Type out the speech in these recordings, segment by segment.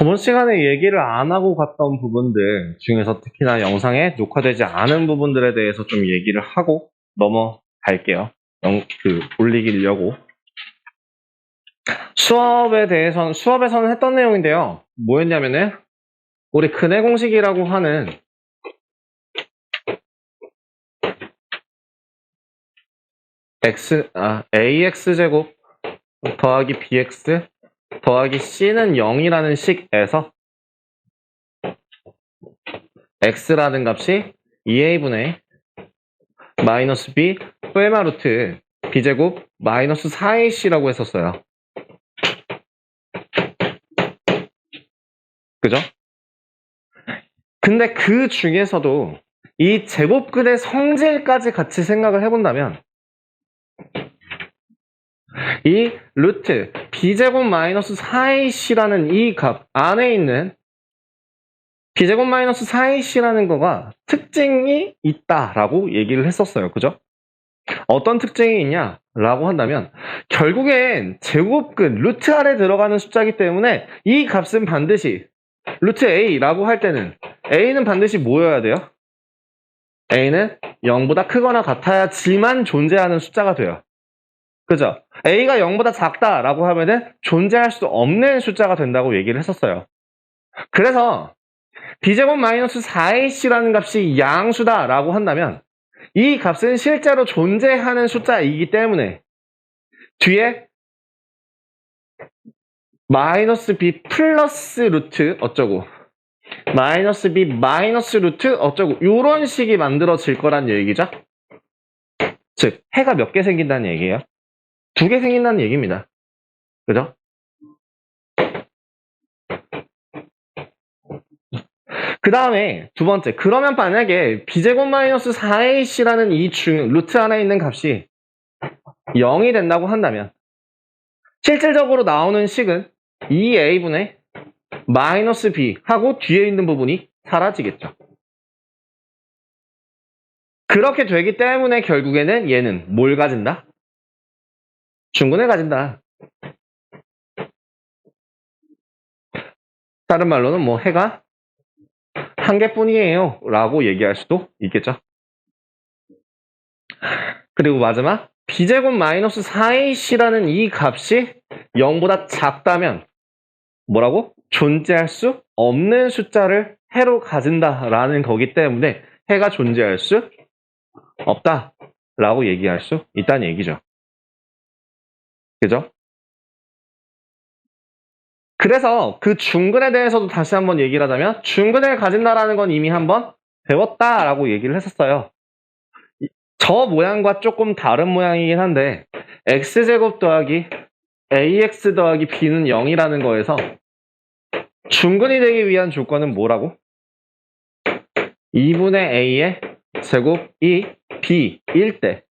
저번 시간에 얘기를 안 하고 갔던 부분들 중에서 특히나 영상에 녹화되지 않은 부분들에 대해서 좀 얘기를 하고 넘어갈게요. 올리기려고. 수업에서는 했던 내용인데요. 뭐였냐면은, 우리 근해 공식이라고 하는 AX제곱 더하기 BX 더하기 C는 0이라는 식에서 X라는 값이 2A분의 마이너스 B 플레마 루트 B제곱 마이너스 4AC라고 했었어요. 그죠? 근데 그 중에서도 이 제곱근의 성질까지 같이 생각을 해본다면 이 루트 B제곱 마이너스 4AC라는 이 값 안에 있는 B제곱 마이너스 4AC라는 거가 특징이 있다라고 얘기를 했었어요. 그죠? 어떤 특징이 있냐라고 한다면 결국엔 제곱근 루트 아래 들어가는 숫자이기 때문에 이 값은 반드시 루트 A라고 할 때는 A는 반드시 뭐여야 돼요? A는 0보다 크거나 같아야지만 존재하는 숫자가 돼요. 그죠? A가 0보다 작다라고 하면은 존재할 수 없는 숫자가 된다고 얘기를 했었어요. 그래서 B제곱 마이너스 4AC라는 값이 양수다라고 한다면 이 값은 실제로 존재하는 숫자이기 때문에 뒤에 마이너스 B 플러스 루트 어쩌고 마이너스 B 마이너스 루트 어쩌고 이런 식이 만들어질 거란 얘기죠. 즉 해가 몇 개 생긴다는 얘기예요? 2개 생긴다는 얘기입니다. 그죠? 그 다음에 두 번째, 그러면 만약에 B제곱 마이너스 4AC라는 이 루트 안에 있는 값이 0이 된다고 한다면 실질적으로 나오는 식은 2A분의 마이너스 B 하고 뒤에 있는 부분이 사라지겠죠. 그렇게 되기 때문에 결국에는 얘는 뭘 가진다? 중근을 가진다. 다른 말로는 뭐 해가 한 개뿐이에요 라고 얘기할 수도 있겠죠. 그리고 마지막 B제곱 마이너스 4AC라는 이 값이 0보다 작다면 뭐라고? 존재할 수 없는 숫자를 해로 가진다라는 거기 때문에 해가 존재할 수 없다라고 얘기할 수 있다는 얘기죠. 그죠? 그래서 그 중근에 대해서도 다시 한번 얘기를 하자면 중근을 가진다라는 건 이미 한번 배웠다라고 얘기를 했었어요. 저 모양과 조금 다른 모양이긴 한데 x제곱 더하기 ax 더하기 b는 0이라는 거에서 중근이 되기 위한 조건은 뭐라고? 2분의 a의 제곱이 b일 때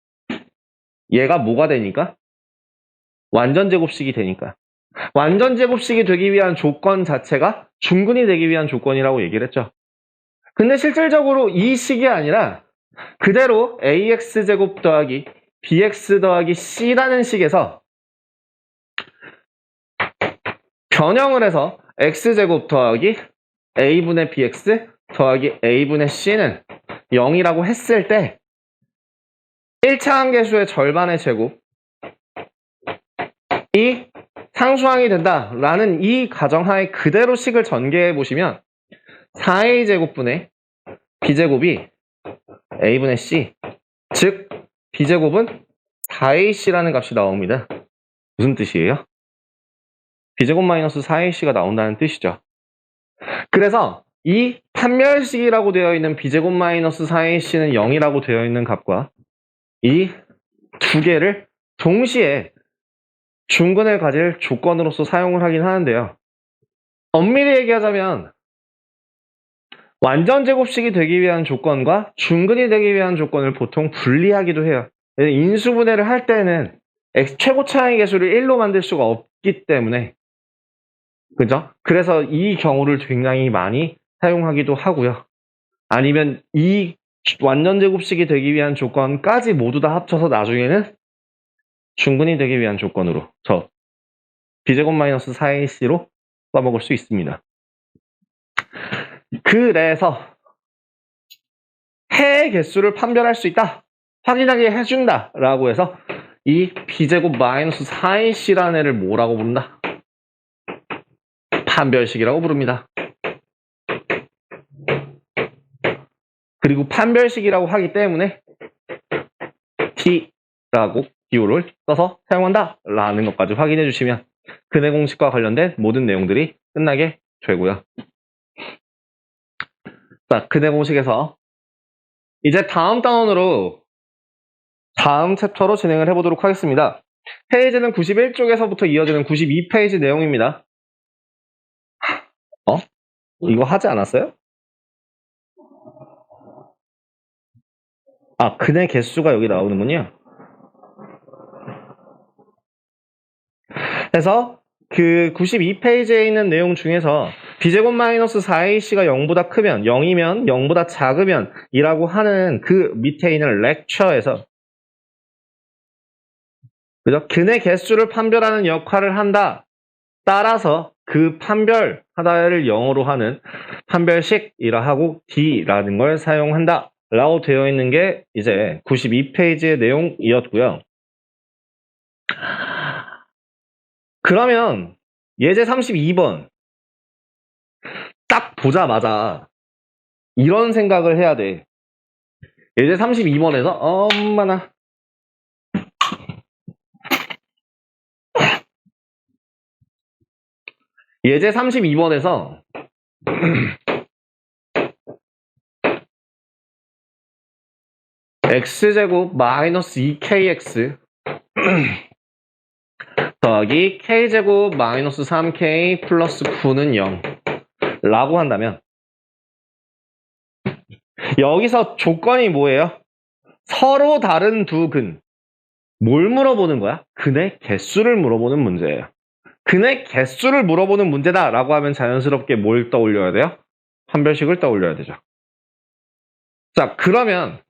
얘가 뭐가 되니까? 완전 제곱식이 되니까. 완전 제곱식이 되기 위한 조건 자체가 중근이 되기 위한 조건이라고 얘기를 했죠. 근데 실질적으로 이 식이 아니라 그대로 ax제곱 더하기 bx 더하기 c라는 식에서 변형을 해서 x제곱 더하기 a분의 bx 더하기 a분의 c는 0이라고 했을 때 1차 함계수의 절반의 제곱이 상수항이 된다라는 이 가정하에 그대로 식을 전개해 보시면 4a제곱분의 b제곱이 a분의 c, 즉 b제곱은 4ac라는 값이 나옵니다. 무슨 뜻이에요? b제곱 마이너스 4ac가 나온다는 뜻이죠. 그래서 이 판별식이라고 되어 있는 b제곱 마이너스 4ac는 0이라고 되어 있는 값과 이 두 개를 동시에 중근을 가질 조건으로서 사용을 하긴 하는데요. 엄밀히 얘기하자면 완전 제곱식이 되기 위한 조건과 중근이 되기 위한 조건을 보통 분리하기도 해요. 인수분해를 할 때는 최고 차이 계수를 1로 만들 수가 없기 때문에 그죠? 그래서 이 경우를 굉장히 많이 사용하기도 하고요. 아니면 이 완전 제곱식이 되기 위한 조건까지 모두 다 합쳐서 나중에는 중근이 되기 위한 조건으로 b제곱 마이너스 4ac로 써먹을 수 있습니다. 그래서 해의 개수를 판별할 수 있다. 확인하게 해준다. 라고 해서 이 b제곱 마이너스 4ac라는 애를 뭐라고 부른다? 판별식이라고 부릅니다. 그리고 판별식이라고 하기 때문에 t라고 기호를 써서 사용한다. 라는 것까지 확인해 주시면 근해 공식과 관련된 모든 내용들이 끝나게 되고요. 자, 근해 공식에서 이제 다음 단원으로 다음 챕터로 진행을 해보도록 하겠습니다. 페이지는 91쪽에서부터 이어지는 92페이지 내용입니다. 이거 하지 않았어요? 아, 근해 개수가 여기 나오는군요. 그래서 그 92페이지에 있는 내용 중에서 b제곱 마이너스 4ac가 0보다 크면 0이면 0보다 작으면 이라고 하는 그 밑에 있는 렉처에서 그죠? 근해 개수를 판별하는 역할을 한다. 따라서 그 판별하다를 영어로 하는 판별식이라 하고 D라는 걸 사용한다. 라고 되어 있는 게 이제 92페이지의 내용이었고요. 그러면 예제 32번 딱 보자마자 이런 생각을 해야 돼. 예제 32번에서 엄마나 예제 32번에서 x제곱 마이너스 2kx 더하기 k제곱 마이너스 3k 플러스 9는 0 라고 한다면 여기서 조건이 뭐예요? 서로 다른 두 근. 뭘 물어보는 거야? 근의 개수를 물어보는 문제예요. 근의 개수를 물어보는 문제다 라고 하면 자연스럽게 뭘 떠올려야 돼요? 판별식을 떠올려야 되죠. 자, 그러면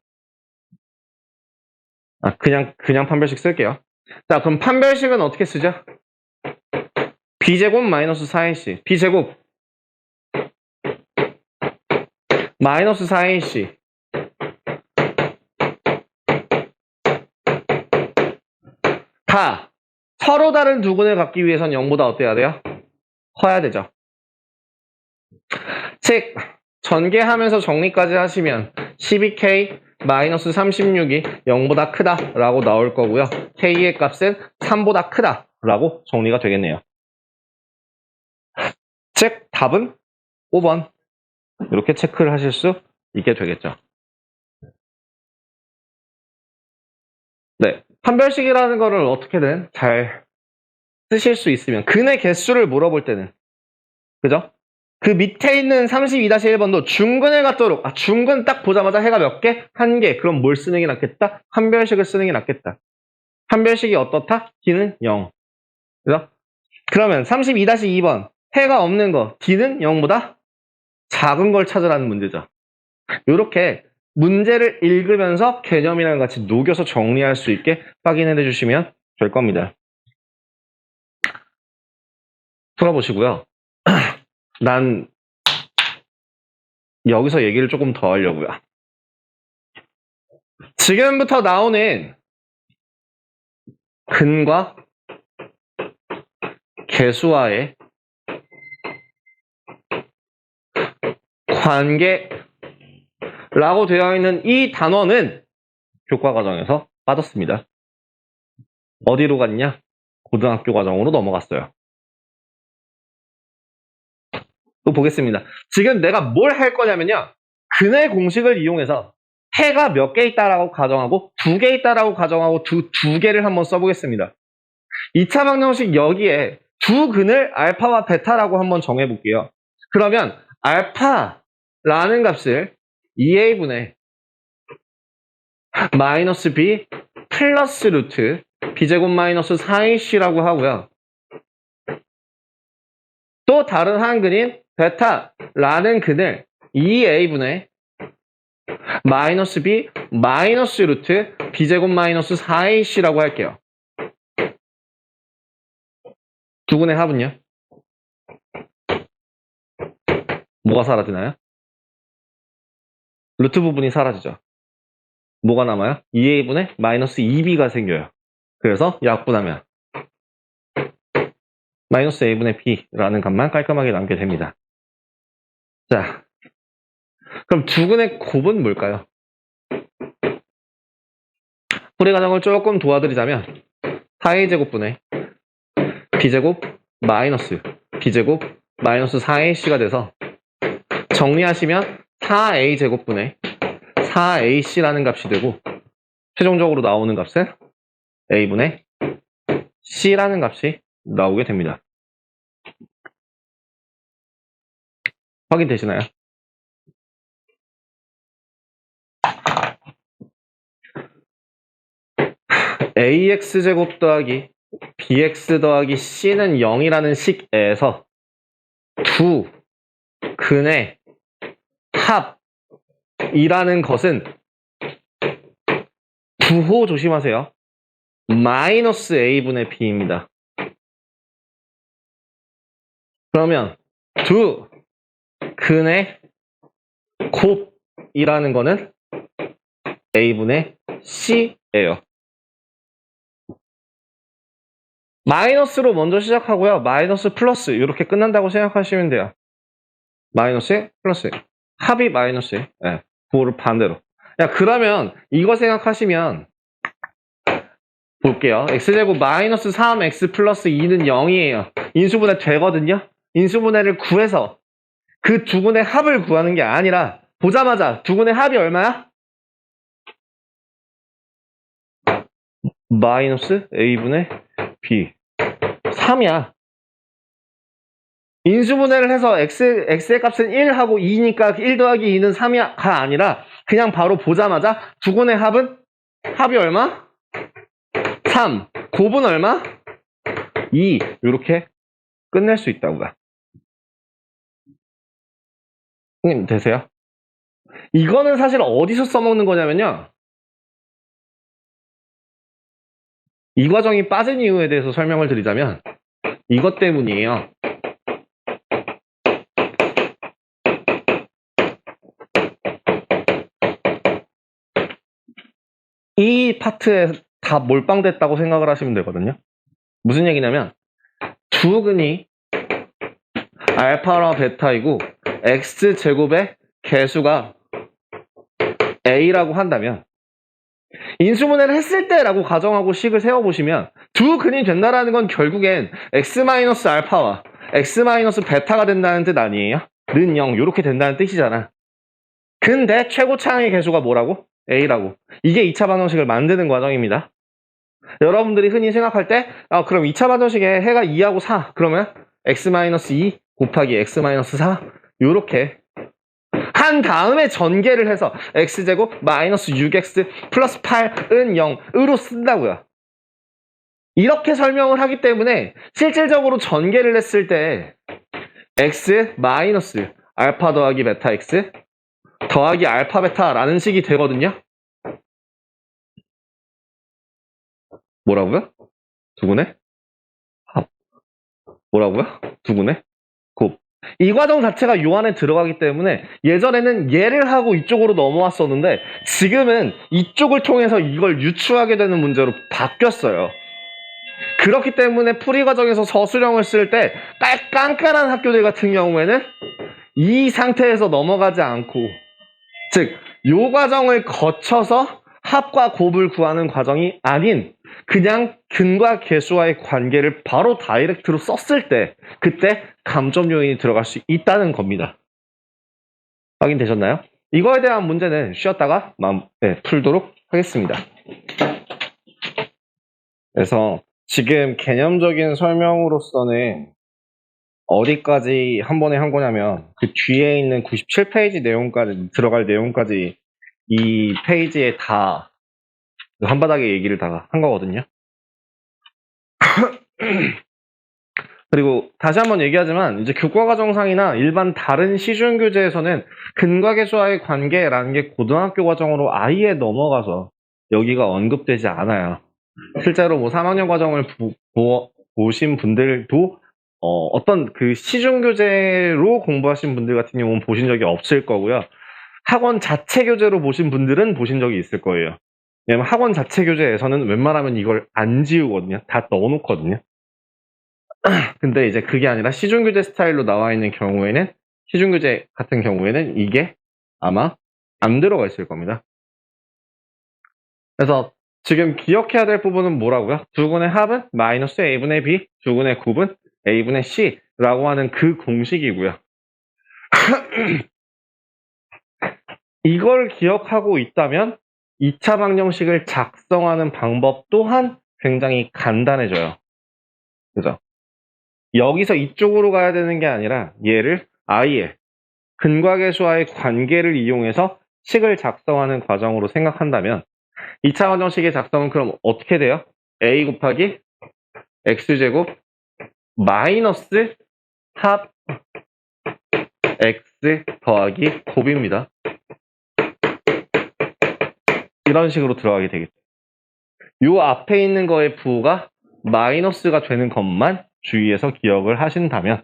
그냥 판별식 쓸게요. 자, 그럼 판별식은 어떻게 쓰죠? b제곱 마이너스 4ac b제곱 마이너스 4ac 다 서로 다른 두 근을 갖기 위해선 0보다 어때야 돼요? 커야 되죠. 즉 전개하면서 정리까지 하시면 12k 마이너스 36이 0보다 크다 라고 나올 거고요. k의 값은 3보다 크다 라고 정리가 되겠네요. 즉 답은 5번 이렇게 체크를 하실 수 있게 되겠죠. 네, 판별식이라는 거를 어떻게든 잘 쓰실 수 있으면 근의 개수를 물어볼 때는 그죠? 그 밑에 있는 32-1번도 중근을 갖도록 중근 딱 보자마자 해가 몇 개? 1개. 그럼 뭘 쓰는 게 낫겠다? 판별식을 쓰는 게 낫겠다. 판별식이 어떻다? D는 0. 그죠? 그러면 32-2번 해가 없는 거 D는 0보다 작은 걸 찾으라는 문제죠. 이렇게 문제를 읽으면서 개념이랑 같이 녹여서 정리할 수 있게 확인해 주시면 될 겁니다. 풀어보시고요. 난 여기서 얘기를 조금 더 하려고요. 지금부터 나오는 근과 개수와의 관계라고 되어 있는 이 단어는 교과 과정에서 빠졌습니다. 어디로 갔냐? 고등학교 과정으로 넘어갔어요. 또 보겠습니다. 지금 내가 뭘 할 거냐면요. 근의 공식을 이용해서 해가 몇 개 있다라고 가정하고 2개 있다라고 가정하고 두 개를 한번 써보겠습니다. 2차 방정식 여기에 두 근을 알파와 베타라고 한번 정해볼게요. 그러면 알파라는 값을 2a분의 마이너스 b 플러스 루트 b제곱 마이너스 4ac라고 하고요. 또 다른 한 근인 베타라는 근을 2a분의 마이너스 b 마이너스 루트 b제곱 마이너스 4ac라고 할게요. 두 근의 합은요? 뭐가 사라지나요? 루트 부분이 사라지죠. 뭐가 남아요? 2a분의 마이너스 2b가 생겨요. 그래서 약분하면 마이너스 a분의 b라는 값만 깔끔하게 남게 됩니다. 자, 그럼 두근의 곱은 뭘까요? 풀이 과정을 조금 도와드리자면 4a제곱분의 b제곱 마이너스 b제곱 마이너스 4ac가 돼서 정리하시면 4a제곱분의 4ac라는 값이 되고 최종적으로 나오는 값은 a분의 c라는 값이 나오게 됩니다. 확인되시나요? ax제곱 더하기 bx 더하기 c는 0이라는 식에서 두 근의 합이라는 것은 부호 조심하세요. 마이너스 a분의 b입니다. 그러면 두 근의 곱이라는 거는 a분의 c예요. 마이너스로 먼저 시작하고요. 마이너스 플러스 이렇게 끝난다고 생각하시면 돼요. 마이너스 플러스 합이 마이너스 네, 부호를 반대로. 야, 그러면 이거 생각하시면 볼게요. x제곱 마이너스 3x 플러스 2는 0이에요. 인수분해 되거든요. 인수분해를 구해서 그 두 근의 합을 구하는 게 아니라 보자마자 두 근의 합이 얼마야? 마이너스 a분의 b 3이야. 인수분해를 해서 x의 값은 1하고 2니까 1 더하기 2는 3이가 아니라 그냥 바로 보자마자 두 근의 합은 합이 얼마? 3. 곱은 얼마? 2. 이렇게 끝낼 수 있다고요. 형님 되세요? 이거는 사실 어디서 써먹는 거냐면요. 이 과정이 빠진 이유에 대해서 설명을 드리자면 이것 때문이에요. 이 파트에 다 몰빵됐다고 생각을 하시면 되거든요. 무슨 얘기냐면 두 근이 알파와 베타이고 x제곱의 개수가 a라고 한다면 인수분해를 했을 때라고 가정하고 식을 세워보시면 두 근이 된다라는 건 결국엔 x-알파와 x-베타가 된다는 뜻 아니에요? 는 0 이렇게 된다는 뜻이잖아. 근데 최고차항의 개수가 뭐라고? a라고. 이게 2차 반응식을 만드는 과정입니다. 여러분들이 흔히 생각할 때 그럼 2차 반응식에 해가 2하고 4 그러면 x-2 곱하기 x-4 요렇게 한 다음에 전개를 해서 x제곱 마이너스 6x 플러스 8은 0으로 쓴다고요. 이렇게 설명을 하기 때문에 실질적으로 전개를 했을 때 x 마이너스 알파 더하기 베타 x 더하기 알파 베타라는 식이 되거든요. 뭐라고요? 두근의 합. 뭐라고요? 두근의 곱. 이 과정 자체가 요 안에 들어가기 때문에 예전에는 얘를 하고 이쪽으로 넘어왔었는데 지금은 이쪽을 통해서 이걸 유추하게 되는 문제로 바뀌었어요. 그렇기 때문에 풀이 과정에서 서술형을 쓸 때 깐깐한 학교들 같은 경우에는 이 상태에서 넘어가지 않고 즉 요 과정을 거쳐서 합과 곱을 구하는 과정이 아닌 그냥 근과 계수와의 관계를 바로 다이렉트로 썼을 때 그때 감점 요인이 들어갈 수 있다는 겁니다. 확인되셨나요? 이거에 대한 문제는 쉬었다가 풀도록 하겠습니다. 그래서 지금 개념적인 설명으로서는 어디까지 한 번에 한 거냐면 그 뒤에 있는 97페이지 내용까지 들어갈 내용까지 이 페이지에 다 한바닥에 얘기를 다 한 거거든요. 그리고 다시 한번 얘기하지만 이제 교과과정상이나 일반 다른 시중 교재에서는 근과 계수와의 관계라는 게 고등학교 과정으로 아예 넘어가서 여기가 언급되지 않아요. 실제로 뭐 3학년 과정을 보신 분들도 어떤 그 시중 교재로 공부하신 분들 같은 경우는 보신 적이 없을 거고요. 학원 자체 교재로 보신 분들은 보신 적이 있을 거예요. 왜냐면 학원 자체 교재에서는 웬만하면 이걸 안 지우거든요. 다 넣어놓거든요. 근데 이제 그게 아니라 시중교재 스타일로 나와 있는 경우에는, 시중교재 같은 경우에는 이게 아마 안 들어가 있을 겁니다. 그래서 지금 기억해야 될 부분은 뭐라고요? 두근의 합은 마이너스 a분의 b, 두근의 곱은 a분의 c라고 하는 그 공식이고요. 이걸 기억하고 있다면 2차 방정식을 작성하는 방법 또한 굉장히 간단해져요. 그죠? 여기서 이쪽으로 가야 되는 게 아니라 얘를 i의 근과계수와의 관계를 이용해서 식을 작성하는 과정으로 생각한다면 2차 방정식의 작성은 그럼 어떻게 돼요? a 곱하기 x제곱 마이너스 합 x 더하기 곱입니다. 이런 식으로 들어가게 되겠죠. 요 앞에 있는 거의 부호가 마이너스가 되는 것만 주의해서 기억을 하신다면,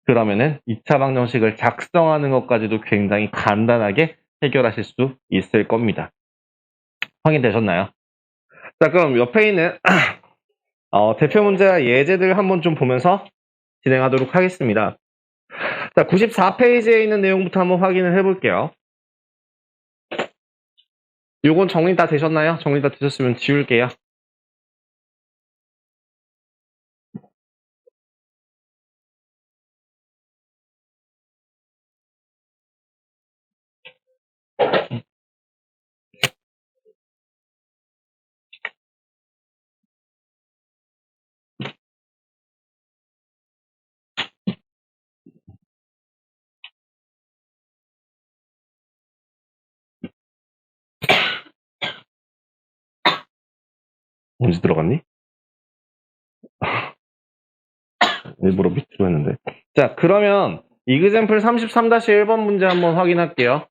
그러면은 2차 방정식을 작성하는 것까지도 굉장히 간단하게 해결하실 수 있을 겁니다. 확인되셨나요? 자, 그럼 옆에 있는 대표 문제와 예제들 한번 좀 보면서 진행하도록 하겠습니다. 자, 94페이지에 있는 내용부터 한번 확인을 해볼게요. 요건 정리 다 되셨나요? 정리 다 되셨으면 지울게요. 언제 들어갔니? 일부러 밑으로 했는데. 자, 그러면 이그젬플 33-1번 문제 한번 확인할게요.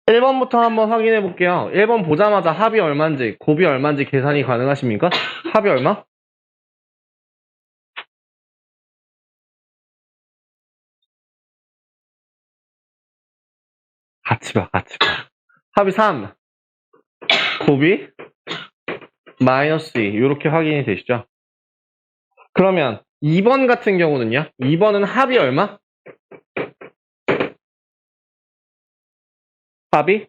1번부터 한번 확인해 볼게요. 1번 보자마자 합이 얼마인지, 곱이 얼마인지 계산이 가능하십니까? 합이 얼마? 같이 봐. 합이 3, 곱이 마이너스 2, 이렇게 확인이 되시죠? 그러면 2번 같은 경우는요? 2번은 합이 얼마? 합이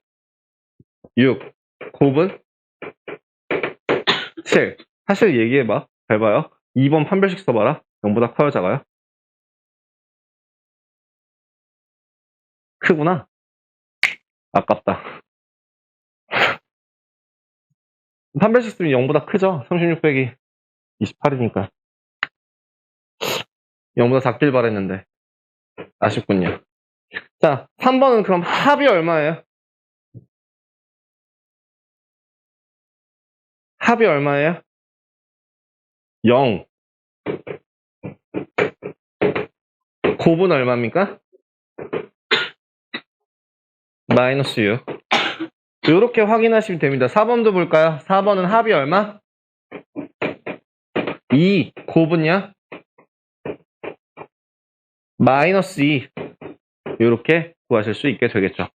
6, 곱은 7. 사실 얘기해봐. 잘 봐요. 2번 판별식 써봐라. 0보다 커요, 작아요? 크구나. 아깝다. 판별식 쓰면 0보다 크죠? 36 빼기 28이니까. 0보다 작길 바랬는데. 아쉽군요. 자, 3번은 그럼 합이 얼마예요? 합이 얼마예요? 0. 곱은 얼마입니까? 마이너스 6. 이렇게 확인하시면 됩니다. 4번도 볼까요? 4번은 합이 얼마? 2. 곱은요? 마이너스 2. 이렇게 구하실 수 있게 되겠죠.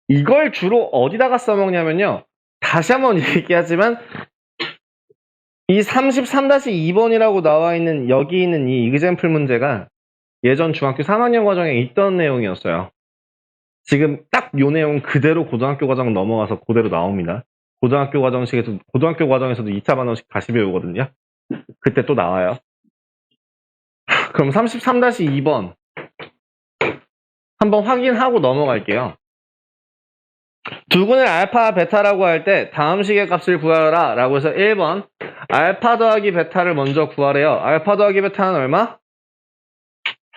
이걸 주로 어디다가 써먹냐면요. 다시 한번 얘기하지만 이 33-2번이라고 나와 있는 여기 있는 이 이그젬플 문제가 예전 중학교 3학년 과정에 있던 내용이었어요. 지금 딱 요 내용 그대로 고등학교 과정 넘어가서 그대로 나옵니다. 고등학교 과정에서도 2차 반원식 다시 배우거든요. 그때 또 나와요. 그럼 33-2번 한번 확인하고 넘어갈게요. 두근을 알파, 베타라고 할 때 다음 식의 값을 구하라 라고 해서 1번 알파 더하기 베타를 먼저 구하래요. 알파 더하기 베타는 얼마?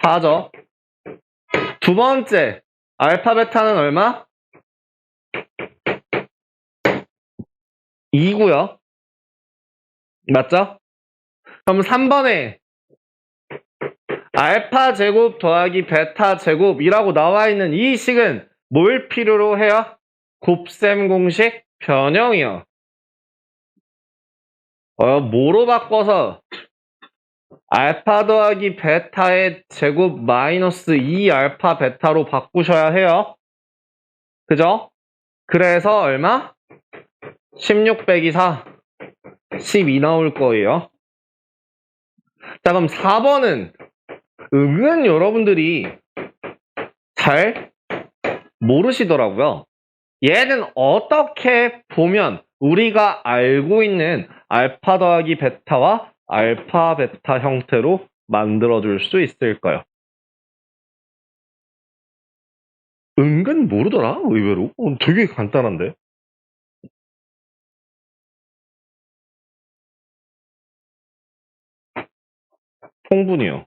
4죠. 두 번째 알파 베타는 얼마? 2고요. 맞죠? 그럼 3번에 알파 제곱 더하기 베타 제곱이라고 나와 있는 이 식은 뭘 필요로 해요? 곱셈 공식 변형이요. 뭐로 바꿔서 알파 더하기 베타의 제곱 마이너스 2알파 베타로 바꾸셔야 해요. 그죠? 그래서 얼마? 16 빼기 4, 12 나올 거예요. 자, 그럼 4번은 은근 여러분들이 잘 모르시더라고요. 얘는 어떻게 보면 우리가 알고 있는 알파 더하기 베타와 알파 베타 형태로 만들어줄 수 있을까요? 은근 모르더라, 의외로. 되게 간단한데. 통분이요.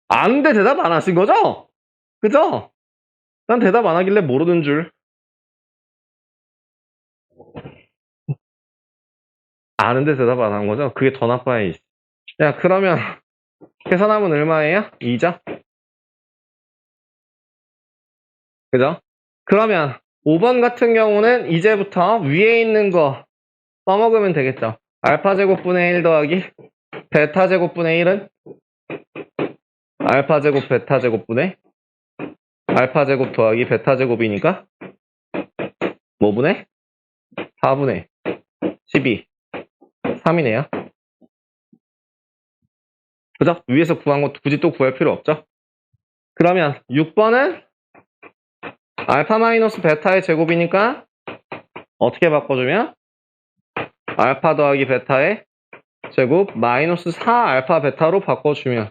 아는데 대답 안 하신 거죠? 그죠? 난 대답 안 하길래 모르는 줄. 아는데 대답 안 한 거죠? 그게 더 나빠요. 야, 그러면 계산하면 얼마예요? 2죠? 그죠? 그러면 5번 같은 경우는 이제부터 위에 있는 거 써먹으면 되겠죠. 알파 제곱분의 1 더하기 베타 제곱분의 1은 알파 제곱 베타 제곱분의 알파 제곱 더하기 베타 제곱이니까 뭐분의? 4분의 12 3이네요. 그죠? 위에서 구한 거 굳이 또 구할 필요 없죠? 그러면 6번은 알파 마이너스 베타의 제곱이니까 어떻게 바꿔주면 알파 더하기 베타의 제곱 마이너스 4 알파 베타로 바꿔주면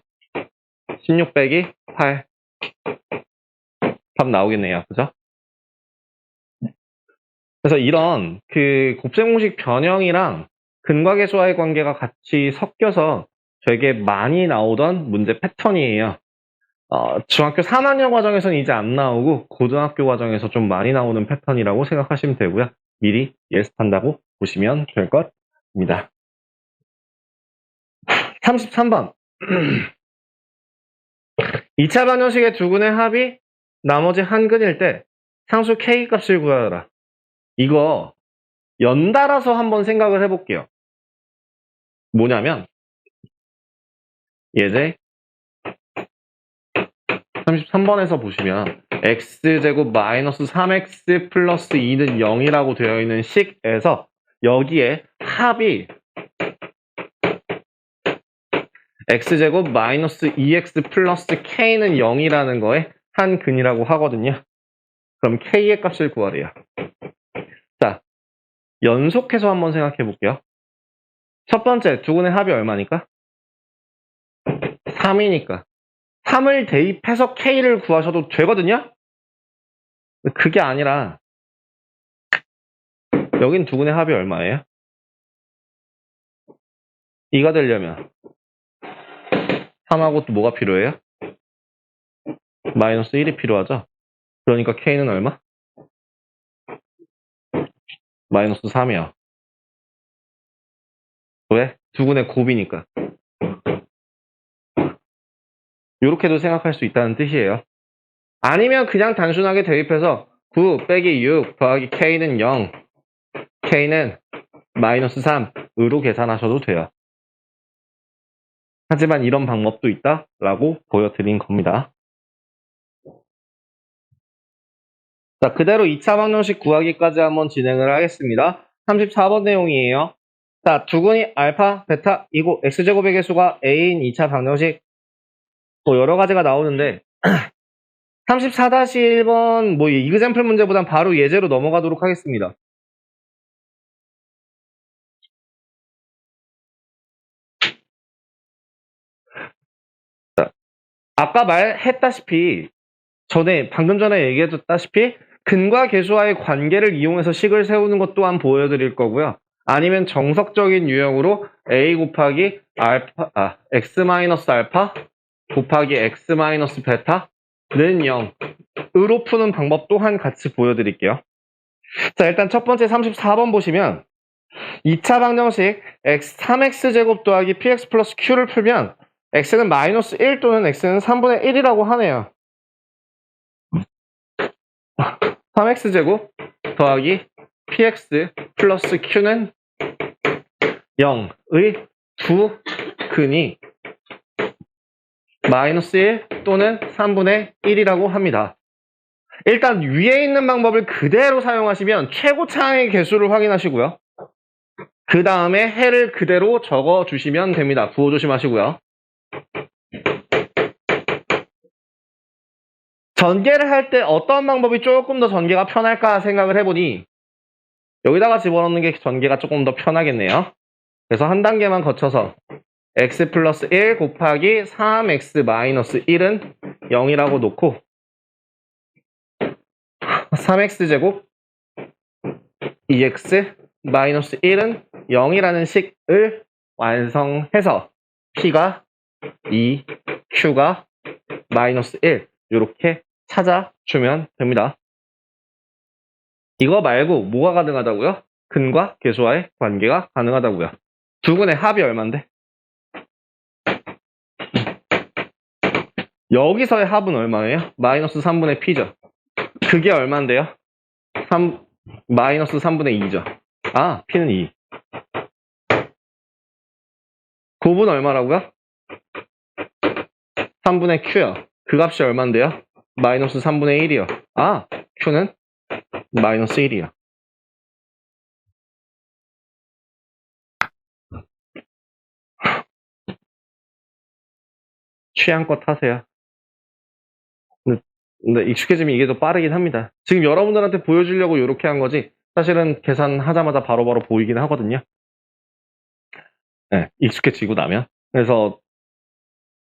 16 빼기 8 답 나오겠네요. 그죠? 그래서 이런 그 곱셈공식 변형이랑 근과계수와의 관계가 같이 섞여서 되게 많이 나오던 문제 패턴이에요. 중학교 3학년 과정에서는 이제 안 나오고 고등학교 과정에서 좀 많이 나오는 패턴이라고 생각하시면 되고요. 미리 예습한다고 보시면 될 것입니다. 33번 2차 방정식의 두 근의 합이 나머지 한 근일 때 상수 K 값을 구하라. 이거 연달아서 한번 생각을 해볼게요. 뭐냐면 예제 33번에서 보시면 x제곱 마이너스 3x 플러스 2는 0이라고 되어 있는 식에서 여기에 합이 x제곱 마이너스 2x 플러스 k는 0이라는 거에 한 근이라고 하거든요. 그럼 k의 값을 구하래요. 자, 연속해서 한번 생각해 볼게요. 첫 번째, 두 근의 합이 얼마니까? 3이니까. 3을 대입해서 k를 구하셔도 되거든요? 그게 아니라 여긴 두 근의 합이 얼마예요? 2가 되려면 3하고 또 뭐가 필요해요? 마이너스 1이 필요하죠? 그러니까 k는 얼마? 마이너스 3이야. 왜? 두 근의 곱이니까. 이렇게도 생각할 수 있다는 뜻이에요. 아니면 그냥 단순하게 대입해서 9 빼기 6 더하기 k는 0, k는 마이너스 3으로 계산하셔도 돼요. 하지만 이런 방법도 있다라고 보여드린 겁니다. 자, 그대로 2차 방정식 구하기까지 한번 진행을 하겠습니다. 34번 내용이에요. 자, 두 근이 알파, 베타, 이고 x제곱의 개수가 a인 2차 방정식 또 여러 가지가 나오는데 34-1번 뭐 이그젬플 문제보단 바로 예제로 넘어가도록 하겠습니다. 자, 아까 말했다시피 방금 전에 얘기해줬다시피 근과 계수와의 관계를 이용해서 식을 세우는 것 또한 보여드릴 거고요. 아니면 정석적인 유형으로 a 곱하기 알파, x 마이너스 알파 곱하기 x 마이너스 베타는 0으로 푸는 방법 또한 같이 보여드릴게요. 자, 일단 첫 번째 34번 보시면 2차 방정식 3x제곱 더하기 px 플러스 q를 풀면 x는 마이너스 1 또는 x는 3분의 1이라고 하네요. 3x제곱 더하기 px 플러스 q는 0 두 근이 마이너스 1 또는 3분의 1이라고 합니다. 일단 위에 있는 방법을 그대로 사용하시면 최고차의 개수를 확인하시고요. 그 다음에 해를 그대로 적어주시면 됩니다. 부호 조심하시고요. 전개를 할 때 어떤 방법이 조금 더 전개가 편할까 생각을 해보니 여기다가 집어넣는 게 전개가 조금 더 편하겠네요. 그래서 한 단계만 거쳐서 x 플러스 1 곱하기 3x 마이너스 1은 0이라고 놓고 3x제곱 2x 마이너스 1은 0이라는 식을 완성해서 p가 2, q가 마이너스 1 이렇게 찾아주면 됩니다. 이거 말고 뭐가 가능하다고요? 근과 계수와의 관계가 가능하다고요. 두 근의 합이 얼만데? 여기서의 합은 얼마예요? 마이너스 3분의 p죠. 그게 얼만데요? 마이너스 3분의 2죠. 아, p는 2. 곱은 얼마라고요? 3분의 q요. 그 값이 얼만데요? 마이너스 3분의 1이요. 아, q는 마이너스 1이요. 취향껏 하세요. 근데 익숙해지면 이게 더 빠르긴 합니다. 지금 여러분들한테 보여주려고 이렇게 한 거지 사실은 계산하자마자 바로바로 보이긴 하거든요. 네, 익숙해지고 나면. 그래서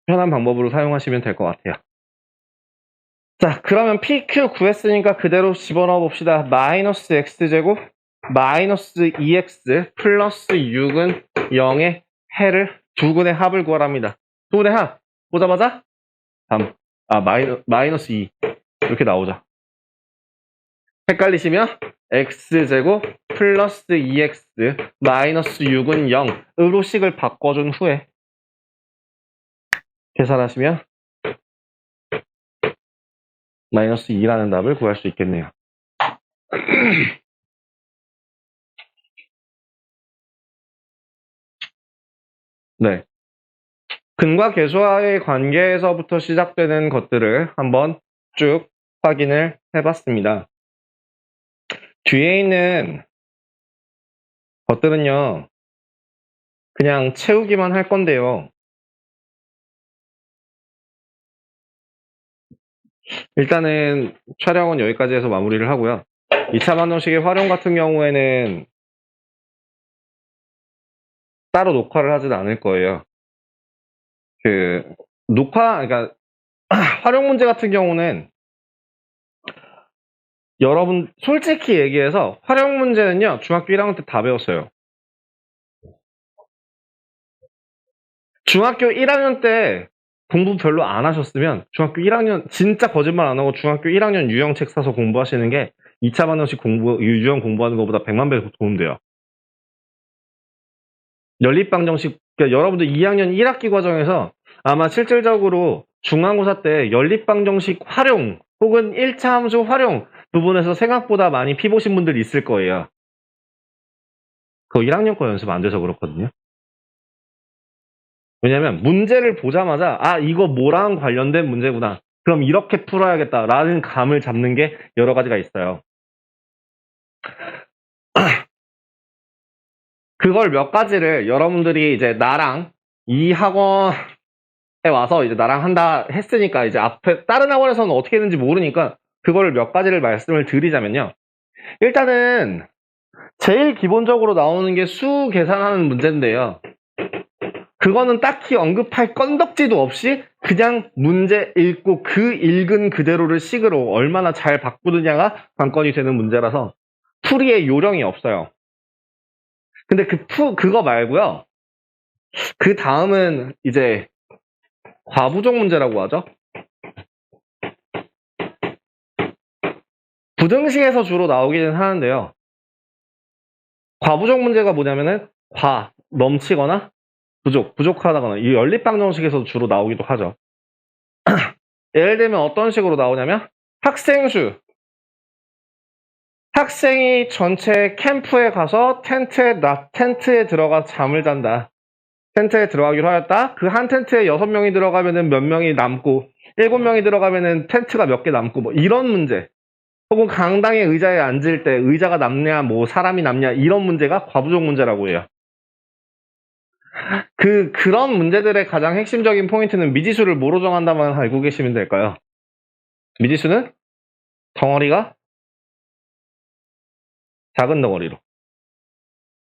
편한 방법으로 사용하시면 될 것 같아요. 자, 그러면 PQ 구했으니까 그대로 집어넣어 봅시다. 마이너스 X제곱 마이너스 2X 플러스 6은 0의 해를 두 근의 합을 구하랍니다. 두 근의 합 보자마자 3. 마이너스 2 이렇게 나오죠. 헷갈리시면 X제곱 플러스 2X 마이너스 6은 0으로 식을 바꿔준 후에 계산하시면 마이너스 2라는 답을 구할 수 있겠네요. 네. 근과 계수와의 관계에서부터 시작되는 것들을 한번 쭉 확인을 해봤습니다. 뒤에 있는 것들은요, 그냥 채우기만 할 건데요. 일단은 촬영은 여기까지 해서 마무리를 하고요. 2차 반응식의 활용 같은 경우에는 따로 녹화를 하진 않을 거예요. 그러니까 활용 문제 같은 경우는 여러분 솔직히 얘기해서 활용 문제는요 중학교 1학년 때 다 배웠어요. 중학교 1학년 때 공부 별로 안 하셨으면 중학교 1학년 진짜 거짓말 안 하고 중학교 1학년 유형책 사서 공부하시는 게 2차 반응식 유형 공부하는 것보다 100만 배 도움돼요. 연립방정식, 그러니까 여러분들 2학년 1학기 과정에서 아마 실질적으로 중간고사 때 연립방정식 활용 혹은 1차 함수 활용 부분에서 생각보다 많이 피 보신 분들 있을 거예요. 그거 1학년 거 연습 안 돼서 그렇거든요. 왜냐면 문제를 보자마자 이거 뭐랑 관련된 문제구나. 그럼 이렇게 풀어야겠다라는 감을 잡는 게 여러 가지가 있어요. 그걸 몇 가지를 여러분들이 이제 나랑 이 학원에 와서 이제 나랑 한다 했으니까 이제 앞에 다른 학원에서는 어떻게 했는지 모르니까 그걸 몇 가지를 말씀을 드리자면요. 일단은 제일 기본적으로 나오는 게 수 계산하는 문제인데요. 그거는 딱히 언급할 건덕지도 없이 그냥 문제 읽고 그 읽은 그대로를 식으로 얼마나 잘 바꾸느냐가 관건이 되는 문제라서 풀이의 요령이 없어요. 근데 그거 말고요. 그 다음은 이제 과부족 문제라고 하죠. 부등식에서 주로 나오기는 하는데요. 과부족 문제가 뭐냐면은 넘치거나 부족하다거나 이 연립방정식에서 주로 나오기도 하죠. 예를 들면 어떤 식으로 나오냐면 학생수 학생이 전체 캠프에 가서 텐트에 들어가 잠을 잔다. 텐트에 들어가기로 하였다. 그 한 텐트에 6명이 들어가면은 몇 명이 남고 7명이 들어가면은 텐트가 몇 개 남고 뭐 이런 문제. 혹은 강당의 의자에 앉을 때 의자가 남냐 뭐 사람이 남냐 이런 문제가 과부족 문제라고 해요. 그런 문제들의 가장 핵심적인 포인트는 미지수를 뭐로 정한다만 알고 계시면 될까요? 미지수는 덩어리가 작은 덩어리로.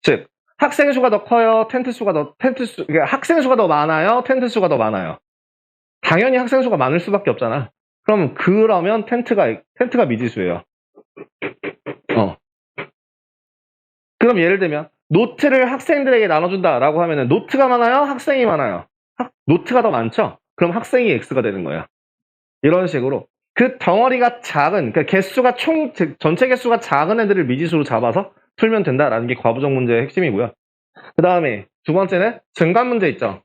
즉, 학생 수가 더 커요? 그러니까 학생 수가 더 많아요? 텐트 수가 더 많아요? 당연히 학생 수가 많을 수밖에 없잖아. 그러면 텐트가 미지수예요. 그럼 예를 들면, 노트를 학생들에게 나눠준다라고 하면은, 노트가 많아요? 학생이 많아요? 노트가 더 많죠? 그럼 학생이 X가 되는 거예요. 이런 식으로. 그 덩어리가 작은, 그러니까 전체 개수가 작은 애들을 미지수로 잡아서 풀면 된다라는 게 과부족 문제의 핵심이고요. 그 다음에 두 번째는 증감 문제 있죠.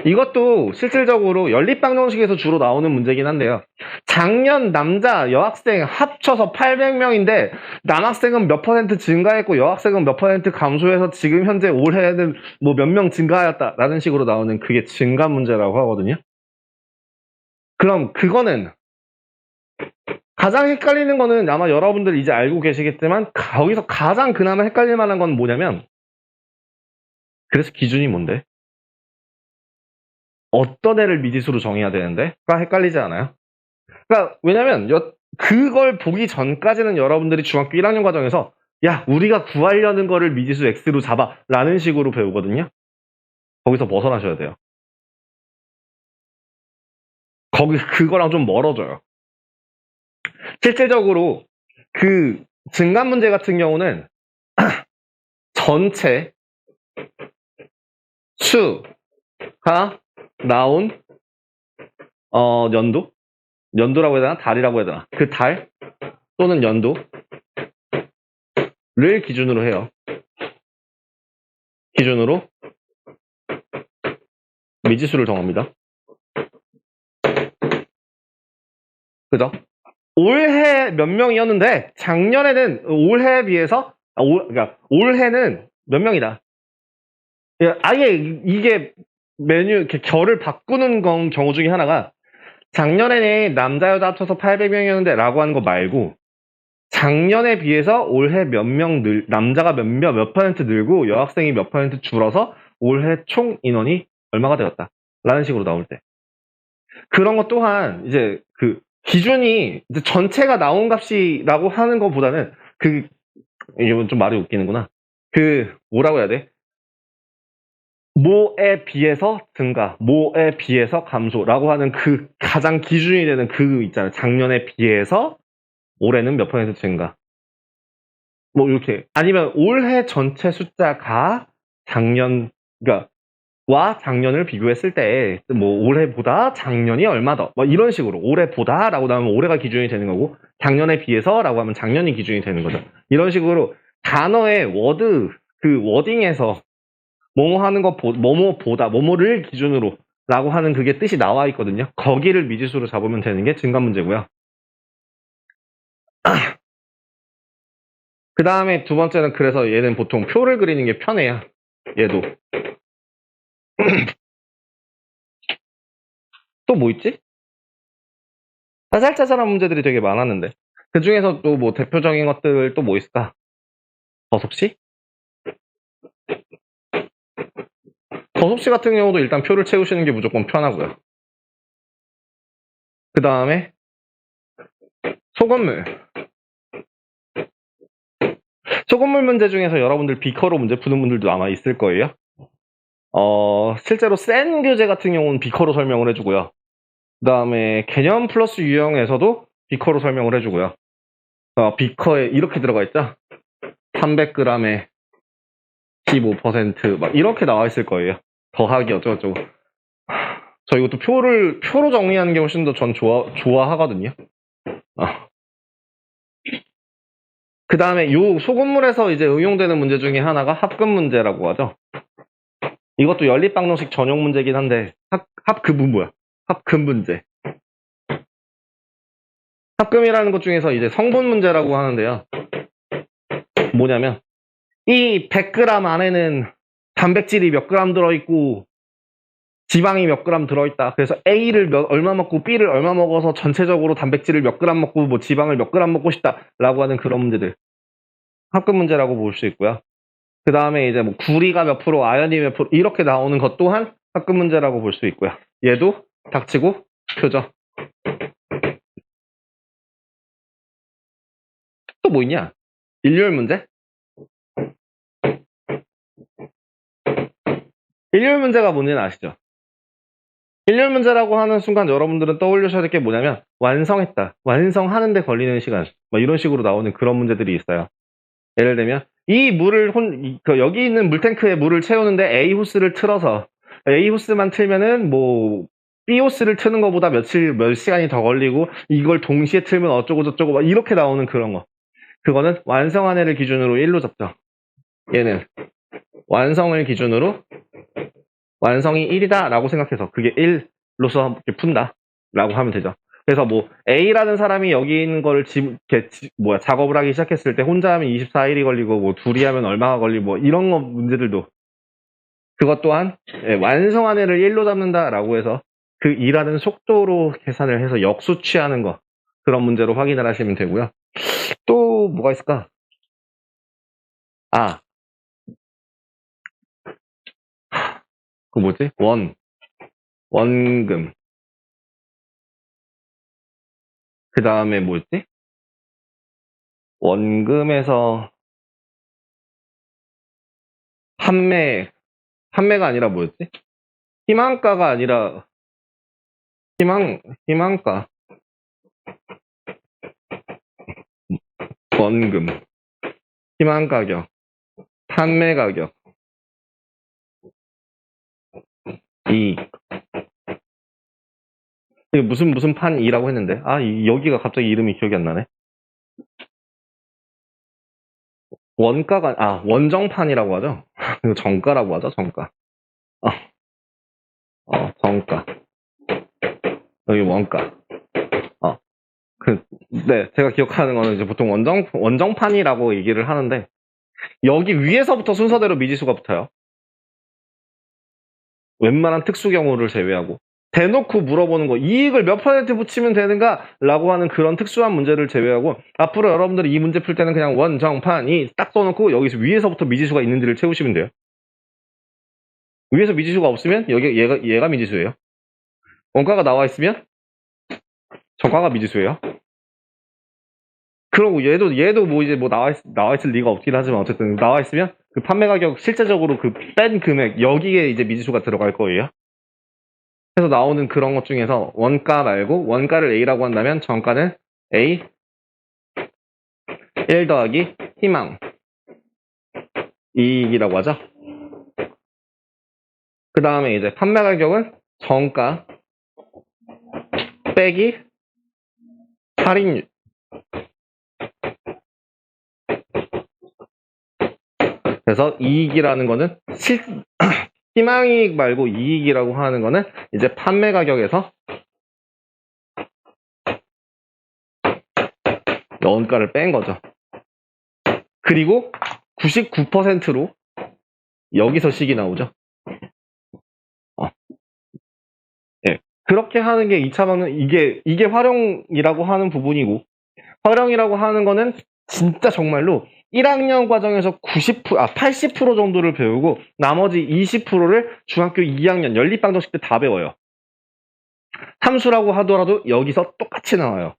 이것도 실질적으로 연립방정식에서 주로 나오는 문제긴 한데요. 작년 남자 여학생 합쳐서 800명인데 남학생은 몇 퍼센트 증가했고 여학생은 몇 퍼센트 감소해서 지금 현재 올해는 뭐 몇 명 증가하였다라는 식으로 나오는 그게 증감 문제라고 하거든요. 그럼 그거는 가장 헷갈리는 거는 아마 여러분들 이제 알고 계시겠지만 거기서 가장 그나마 헷갈릴 만한 건 뭐냐면 그래서 기준이 뭔데? 어떤 애를 미지수로 정해야 되는데?가 헷갈리지 않아요? 그러니까 왜냐면 그걸 보기 전까지는 여러분들이 중학교 1학년 과정에서 야 우리가 구하려는 거를 미지수 X로 잡아 라는 식으로 배우거든요. 거기서 벗어나셔야 돼요. 그거랑 좀 멀어져요. 실질적으로 그 증감 문제 같은 경우는 전체 수가 나온 연도라고 해야 되나? 달이라고 해야 되나? 그 달 또는 연도를 기준으로 해요. 기준으로 미지수를 정합니다. 그죠? 올해 몇 명이었는데 작년에는 올해에 비해서 그러니까 올해는 몇 명이다. 아예 이게 이렇게 결을 바꾸는 경우 중에 하나가 작년에는 남자 여자 합쳐서 800명이었는데 라고 하는 거 말고 작년에 비해서 올해 남자가 몇 퍼센트 늘고 여학생이 몇 퍼센트 줄어서 올해 총 인원이 얼마가 되었다 라는 식으로 나올 때 그런 것 또한 이제 그 기준이 이제 전체가 나온 값이라고 하는 것보다는 이건 좀 말이 웃기는구나. 뭐라고 해야 돼? 모에 비해서 증가, 모에 비해서 감소라고 하는 그 가장 기준이 되는 있잖아요. 작년에 비해서 올해는 몇 퍼센트 증가. 뭐 이렇게 아니면 올해 전체 숫자가 그러니까 와 작년을 비교했을 때 뭐 올해보다 작년이 얼마 더 뭐 이런 식으로 올해보다라고 나오면 올해가 기준이 되는 거고 작년에 비해서라고 하면 작년이 기준이 되는 거죠. 이런 식으로 단어의 워딩에서 뭐뭐 하는 거 뭐뭐보다 뭐뭐를 기준으로 라고 하는 그게 뜻이 나와 있거든요. 거기를 미지수로 잡으면 되는 게 증감 문제고요. 그 다음에 두 번째는 그래서 얘는 보통 표를 그리는 게 편해요. 얘도. 또 뭐 있지? 짜잘짜잘한 문제들이 되게 많았는데 그 중에서 또 뭐 대표적인 것들 또 뭐 있을까? 버섯씨? 버섯씨 같은 경우도 일단 표를 채우시는 게 무조건 편하고요. 그 다음에 소금물. 소금물 문제 중에서 여러분들 비커로 문제 푸는 분들도 아마 있을 거예요. 실제로 센 교재 같은 경우는 비커로 설명을 해주고요. 그 다음에 개념 플러스 유형에서도 비커로 설명을 해주고요. 비커에 이렇게 들어가 있죠? 300g에 15%막 이렇게 나와 있을 거예요. 더하기 어쩌고저쩌고. 저 이것도 표로 정리하는 게 훨씬 더 전 좋아하거든요. 그 다음에 요 소금물에서 이제 응용되는 문제 중에 하나가 합금 문제라고 하죠. 이것도 연립방정식 전용 문제긴 한데 합금은 뭐야? 합금 문제. 합금이라는 것 중에서 이제 성분 문제라고 하는데요. 뭐냐면 이 100g 안에는 단백질이 몇 g 들어있고 지방이 몇 g 들어있다. 그래서 A를 얼마 먹고 B를 얼마 먹어서 전체적으로 단백질을 몇 g 먹고 뭐 지방을 몇 g 먹고 싶다라고 하는 그런 문제들. 합급 문제라고 볼 수 있고요. 그 다음에 이제 뭐 구리가 몇 프로, 아연이 몇 프로 이렇게 나오는 것 또한 합급 문제라고 볼 수 있고요. 얘도 닥치고 표죠. 또 뭐 있냐? 일요일 문제? 일요일 문제가 뭔지는 아시죠? 일요일 문제라고 하는 순간 여러분들은 떠올리셔야 될 게 뭐냐면 완성했다. 완성하는 데 걸리는 시간. 뭐 이런 식으로 나오는 그런 문제들이 있어요. 예를 들면 이 물을 여기 있는 물탱크에 물을 채우는데 A 호스를 틀어서 A 호스만 틀면은 뭐 B 호스를 트는 것보다 몇 시간이 더 걸리고 이걸 동시에 틀면 어쩌고 저쩌고 막 이렇게 나오는 그런 거. 그거는 완성한 애를 기준으로 1로 잡죠. 얘는 완성을 기준으로 완성이 1이다 라고 생각해서 그게 1로서 푼다 라고 하면 되죠. 그래서 뭐 A라는 사람이 여기 있는 거를 작업을 하기 시작했을 때 혼자 하면 24일이 걸리고 뭐 둘이 하면 얼마가 걸리고 뭐 이런 거 문제들도 그것 또한 완성한 애를 1로 잡는다 라고 해서 그 일하는 속도로 계산을 해서 역수취하는 거 그런 문제로 확인을 하시면 되고요. 또 뭐가 있을까? 그 뭐지? 원금. 그 다음에 뭐였지? 원금에서 판매가 아니라 뭐였지? 희망가가 아니라 희망가. 원금. 희망가격. 판매가격. 이익. 이게 무슨 판이라고 했는데 여기가 갑자기 이름이 기억이 안 나네. 원가가 원정판이라고 하죠. 이거 정가라고 하죠. 정가. 정가. 여기 원가. 네, 제가 기억하는 거는 이제 보통 원정판이라고 얘기를 하는데 여기 위에서부터 순서대로 미지수가 붙어요. 웬만한 특수 경우를 제외하고 대놓고 물어보는 거 이익을 몇 퍼센트 붙이면 되는가 라고 하는 그런 특수한 문제를 제외하고 앞으로 여러분들이 이 문제 풀 때는 그냥 원정판이 딱 써놓고 여기서 위에서부터 미지수가 있는지를 채우시면 돼요. 위에서 미지수가 없으면 여기 얘가 미지수예요. 원가가 나와 있으면 정가가 미지수예요. 그러고 얘도 뭐 이제 뭐 나와 있을 리가 없긴 하지만 어쨌든 나와 있으면 그 판매 가격 실제적으로 그 뺀 금액 여기에 이제 미지수가 들어갈 거예요. 그래서 나오는 그런 것 중에서 원가 말고 원가를 A라고 한다면 정가는 A 1 더하기 희망 이익이라고 하죠. 그 다음에 이제 판매 가격은 정가 빼기 할인율. 그래서 이익이라는 거는 희망이익 말고 이익이라고 하는 거는 이제 판매 가격에서 원가를 뺀 거죠. 그리고 99%로 여기서 식이 나오죠. 예. 그렇게 하는 게 2차 방은 이게 활용이라고 하는 부분이고 활용이라고 하는 거는 진짜 정말로 1학년 과정에서 80% 정도를 배우고 나머지 20%를 중학교 2학년 연립방정식 때 다 배워요. 함수라고 하더라도 여기서 똑같이 나와요.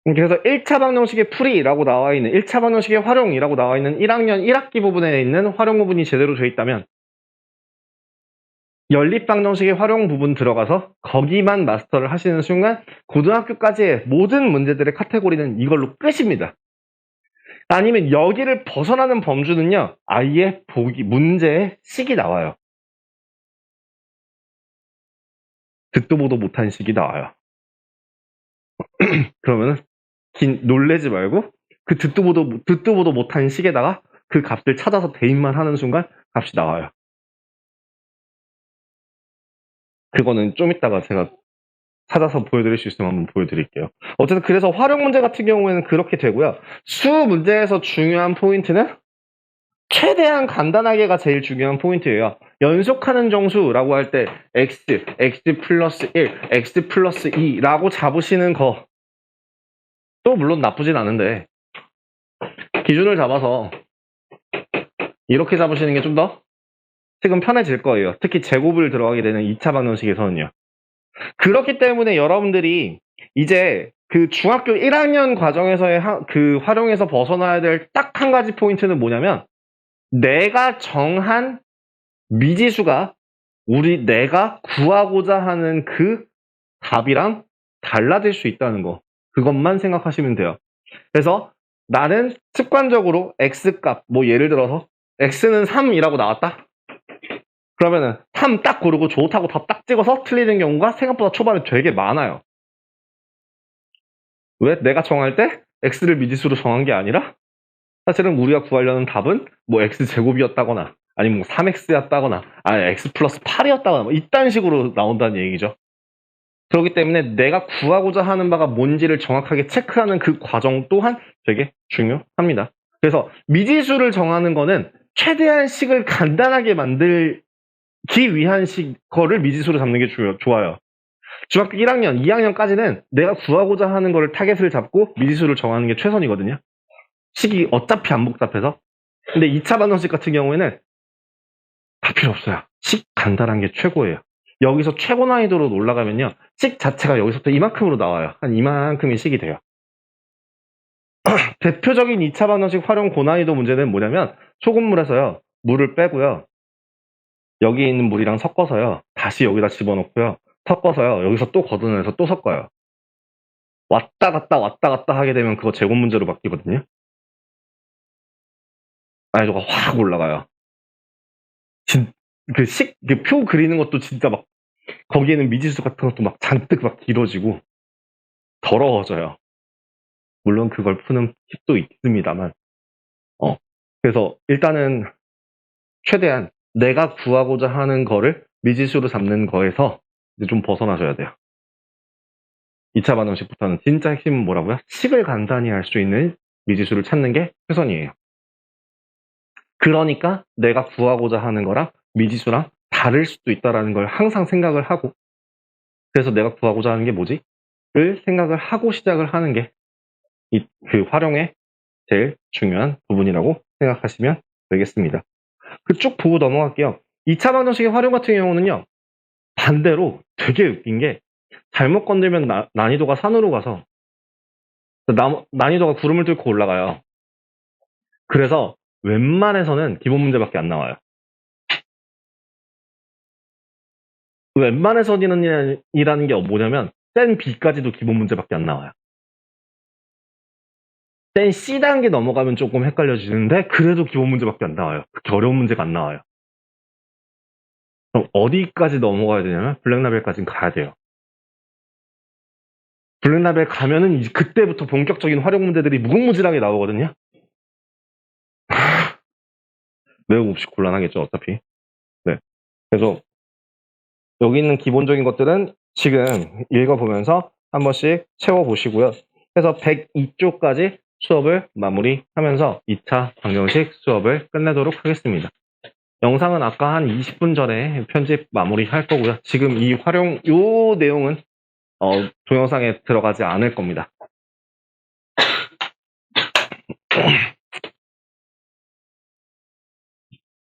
그래서 1차 방정식의 풀이라고 나와 있는 1차 방정식의 활용이라고 나와 있는 1학년 1학기 부분에 있는 활용 부분이 제대로 되어 있다면 연립방정식의 활용 부분 들어가서 거기만 마스터를 하시는 순간 고등학교까지의 모든 문제들의 카테고리는 이걸로 끝입니다. 아니면 여기를 벗어나는 범주는요. 아예 문제의 식이 나와요. 듣도 보도 못한 식이 나와요. 그러면은 놀래지 말고 그 듣도 보도 못한 식에다가 그 값을 찾아서 대입만 하는 순간 값이 나와요. 그거는 좀 이따가 제가 찾아서 보여드릴 수 있으면 한번 보여드릴게요. 어쨌든 그래서 활용 문제 같은 경우에는 그렇게 되고요. 수 문제에서 중요한 포인트는 최대한 간단하게가 제일 중요한 포인트예요. 연속하는 정수라고 할 때 x 플러스 1, x 플러스 2라고 잡으시는 거 또 물론 나쁘진 않은데 기준을 잡아서 이렇게 잡으시는 게 좀 더 지금 편해질 거예요. 특히 제곱을 들어가게 되는 2차 방정식에서는요. 그렇기 때문에 여러분들이 이제 그 중학교 1학년 과정에서의 그 활용에서 벗어나야 될 딱 한 가지 포인트는 뭐냐면 내가 정한 미지수가 내가 구하고자 하는 그 답이랑 달라질 수 있다는 거. 그것만 생각하시면 돼요. 그래서 나는 습관적으로 x값, 뭐 예를 들어서 x는 3이라고 나왔다? 그러면은 3 딱 고르고 좋다고 답 딱 찍어서 틀리는 경우가 생각보다 초반에 되게 많아요. 왜? 내가 정할 때 x를 미지수로 정한 게 아니라 사실은 우리가 구하려는 답은 뭐 x제곱이었다거나 아니면 뭐 3x였다거나 아니 x 플러스 8이었다거나 뭐 이딴 식으로 나온다는 얘기죠. 그렇기 때문에 내가 구하고자 하는 바가 뭔지를 정확하게 체크하는 그 과정 또한 되게 중요합니다. 그래서 미지수를 정하는 거는 최대한 식을 간단하게 만들기 위한 거를 미지수로 잡는 게 좋아요. 중학교 1학년, 2학년까지는 내가 구하고자 하는 거를 타겟을 잡고 미지수를 정하는 게 최선이거든요. 식이 어차피 안 복잡해서. 근데 2차 반원식 같은 경우에는 다 필요 없어요. 식 간단한 게 최고예요. 여기서 최고 난이도로 올라가면요. 식 자체가 여기서부터 이만큼으로 나와요. 한 이만큼의 식이 돼요. 대표적인 2차 반원식 활용 고난이도 문제는 뭐냐면 소금물에서요. 물을 빼고요. 여기 있는 물이랑 섞어서요. 다시 여기다 집어넣고요. 섞어서요. 여기서 또 걷어내서 또 섞어요. 왔다 갔다 하게 되면 그거 제곱 문제로 바뀌거든요. 난이도가 확 올라가요. 그 표 그리는 것도 진짜 막 거기에는 미지수 같은 것도 막 잔뜩 막 길어지고 더러워져요. 물론 그걸 푸는 팁도 있습니다만. 그래서 일단은 최대한 내가 구하고자 하는 거를 미지수로 잡는 거에서 이제 좀 벗어나셔야 돼요. 2차 반응식부터는 진짜 핵심은 뭐라고요? 식을 간단히 할 수 있는 미지수를 찾는 게 최선이에요. 그러니까 내가 구하고자 하는 거랑 미지수랑 다를 수도 있다는 걸 항상 생각을 하고 그래서 내가 구하고자 하는 게 뭐지? 를 생각을 하고 시작을 하는 게 그 활용의 제일 중요한 부분이라고 생각하시면 되겠습니다. 쭉 보고 넘어갈게요. 2차 방정식의 활용 같은 경우는요. 반대로 되게 웃긴 게 잘못 건들면 난이도가 산으로 가서 난이도가 구름을 뚫고 올라가요. 그래서 웬만해서는 기본 문제밖에 안 나와요. 웬만해서는이라는 게 뭐냐면 센 B까지도 기본 문제밖에 안 나와요. 센 C단계 넘어가면 조금 헷갈려지는데 그래도 기본 문제밖에 안 나와요. 그렇게 어려운 문제가 안 나와요. 그럼 어디까지 넘어가야 되냐면 블랙라벨까지는 가야 돼요. 블랙라벨 가면은 이제 그때부터 본격적인 활용 문제들이 무궁무진하게 나오거든요. 외우고 없이 곤란하겠죠, 어차피. 네. 그래서 여기 있는 기본적인 것들은 지금 읽어보면서 한 번씩 채워보시고요. 그래서 102쪽까지 수업을 마무리하면서 2차 방정식 수업을 끝내도록 하겠습니다. 영상은 아까 한 20분 전에 편집 마무리할 거고요. 지금 이 요 내용은 동영상에 들어가지 않을 겁니다.